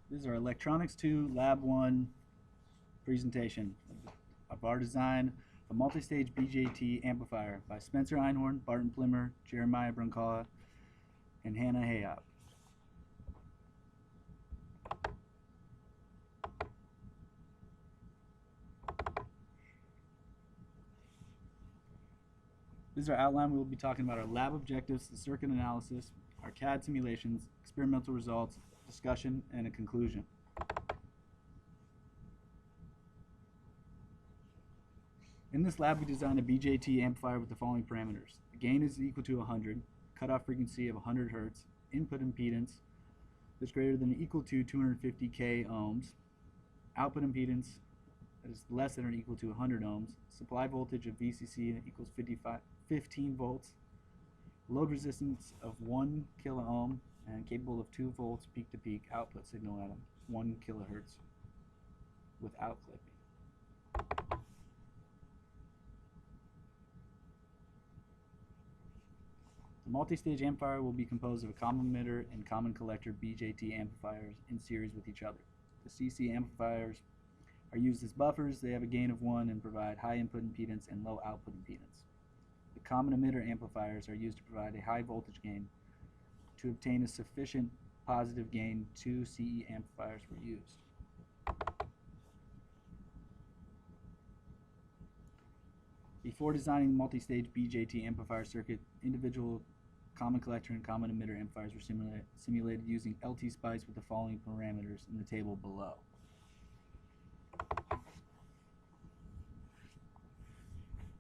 This is our Electronics 2 Lab 1 presentation of our design, a multi-stage BJT amplifier by Spencer Einhorn, Barton Plimmer, Jeremiah Brancala, and Hannah Hayop. This is our outline. We will be talking about our lab objectives, the circuit analysis, our CAD simulations, experimental results, discussion, and a conclusion. In this lab, we designed a BJT amplifier with the following parameters. The gain is equal to 100, cutoff frequency of 100 Hz, input impedance that's greater than or equal to 250K ohms, output impedance that is less than or equal to 100 ohms, supply voltage of VCC equals 15 volts, load resistance of 1 kilo ohm, and capable of 2 volts peak to peak output signal at 1 kilohertz without clipping. The multi-stage amplifier will be composed of a common emitter and common collector BJT amplifiers in series with each other. The CC amplifiers are used as buffers. They have a gain of 1 and provide high input impedance and low output impedance. The common emitter amplifiers are used to provide a high voltage gain. To obtain a sufficient positive gain, 2 CE amplifiers were used. Before designing the multi-stage BJT amplifier circuit, individual common collector and common emitter amplifiers were simulated using LT-Spice with the following parameters in the table below.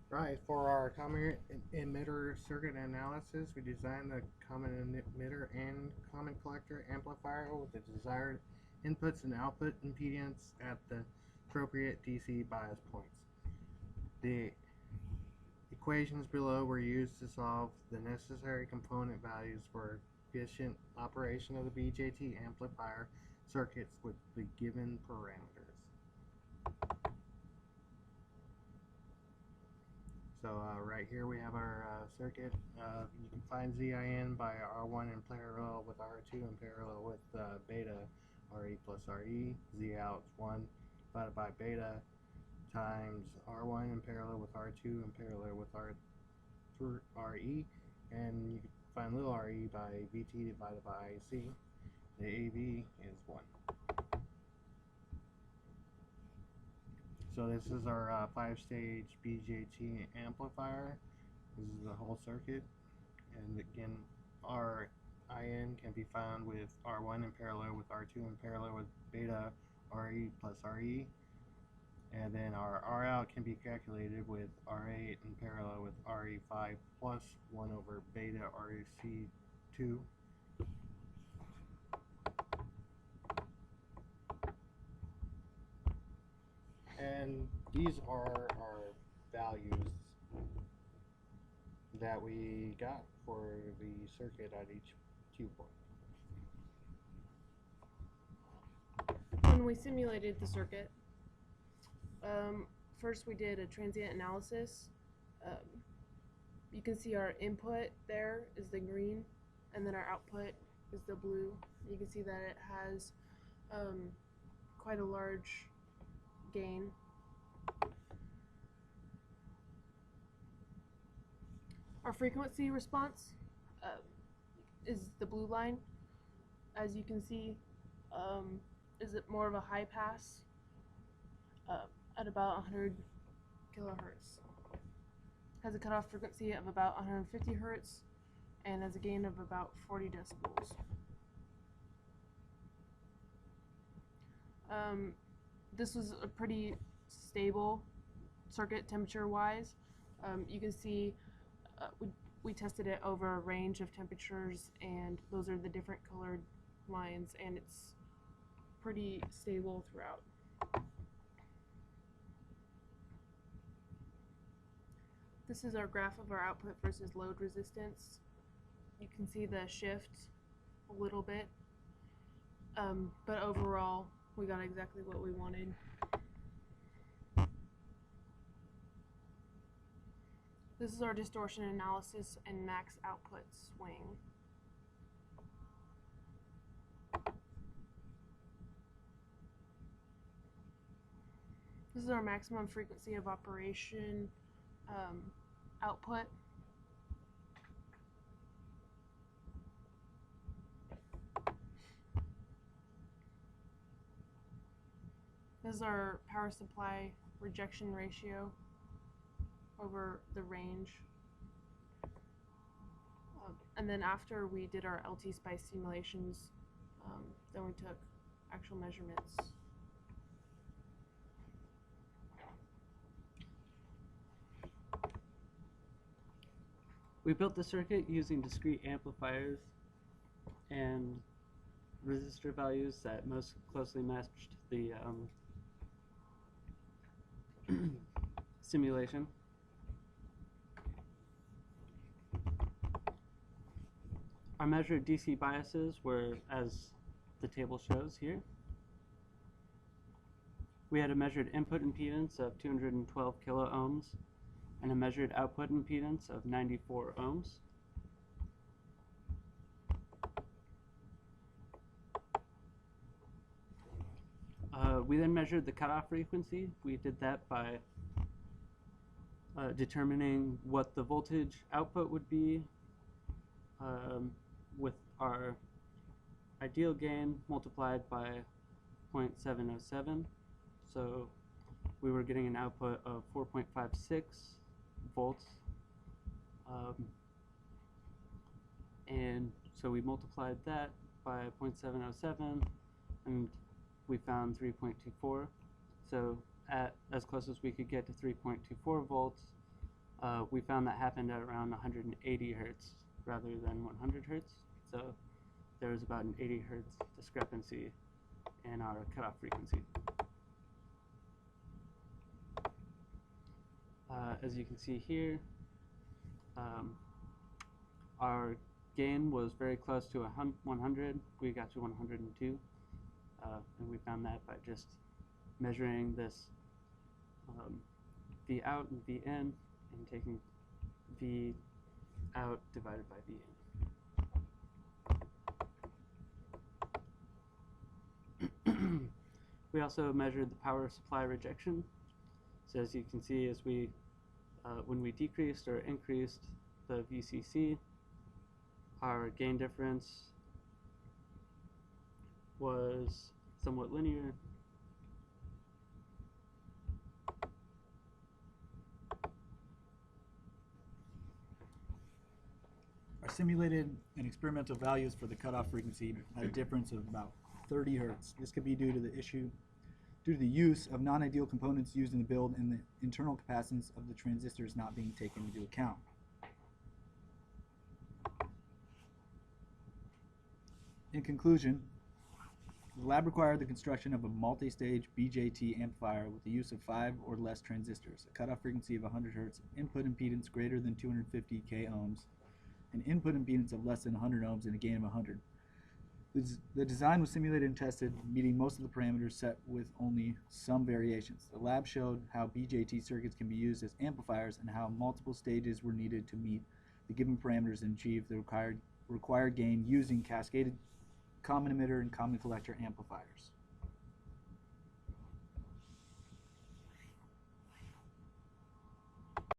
Right, for our common emitter circuit analysis, we designed the common emitter and common collector amplifier with the desired inputs and output impedance at the appropriate DC bias points. The equations below were used to solve the necessary component values for efficient operation of the BJT amplifier circuits with the given parameters. So right here we have our circuit. You can find ZIN by R1 in parallel with R2 in parallel with beta RE plus RE. Z out 1 divided by beta times R1 in parallel with R2 in parallel with RE, and you can find little re by VT divided by IC. The AV is 1. So this is our 5-stage BJT amplifier. This is the whole circuit, and again our IN can be found with R1 in parallel with R2 in parallel with beta RE plus RE. And then our R out can be calculated with R8 in parallel with RE5 plus 1 over beta REC2. And these are our values that we got for the circuit at each Q point. When we simulated the circuit, first we did a transient analysis. You can see our input there is the green, and then our output is the blue. You can see that it has quite a large gain. Our frequency response is the blue line. As you can see, is it more of a high pass at about 100 kilohertz. Has a cutoff frequency of about 150 hertz and has a gain of about 40 decibels. This was a pretty stable circuit temperature-wise. You can see we tested it over a range of temperatures, and those are the different colored lines, and it's pretty stable throughout. This is our graph of our output versus load resistance. You can see the shift a little bit, but overall we got exactly what we wanted. This is our distortion analysis and max output swing. is our maximum frequency of operation output. This is our power supply rejection ratio over the range. And then after we did our LT Spice simulations, then we took actual measurements. We built the circuit using discrete amplifiers and resistor values that most closely matched the simulation. Our measured DC biases were as the table shows here. We had a measured input impedance of 212 kilo ohms and a measured output impedance of 94 ohms. We then measured the cutoff frequency. We did that by determining what the voltage output would be with our ideal gain multiplied by 0.707. So we were getting an output of 4.56 volts. And so we multiplied that by 0.707 and we found 3.24. So at as close as we could get to 3.24 volts, we found that happened at around 180 hertz rather than 100 hertz. So there was about an 80 hertz discrepancy in our cutoff frequency. As you can see here, our gain was very close to 100. We got to 102, and we found that by just measuring this V out and V in and taking V out divided by V in. We also measured the power supply rejection. So as you can see, as we when we decreased or increased the VCC, our gain difference was somewhat linear. Our simulated and experimental values for the cutoff frequency had a difference of about 30 hertz. This could be due to the use of non-ideal components used in the build and the internal capacitance of the transistors not being taken into account. In conclusion, the lab required the construction of a multi-stage BJT amplifier with the use of 5 or less transistors, a cutoff frequency of 100 hertz, input impedance greater than 250 k ohms, an input impedance of less than 100 ohms, and a gain of 100. The design was simulated and tested, meeting most of the parameters set with only some variations. The lab showed how BJT circuits can be used as amplifiers and how multiple stages were needed to meet the given parameters and achieve the required gain using cascaded common emitter and common collector amplifiers.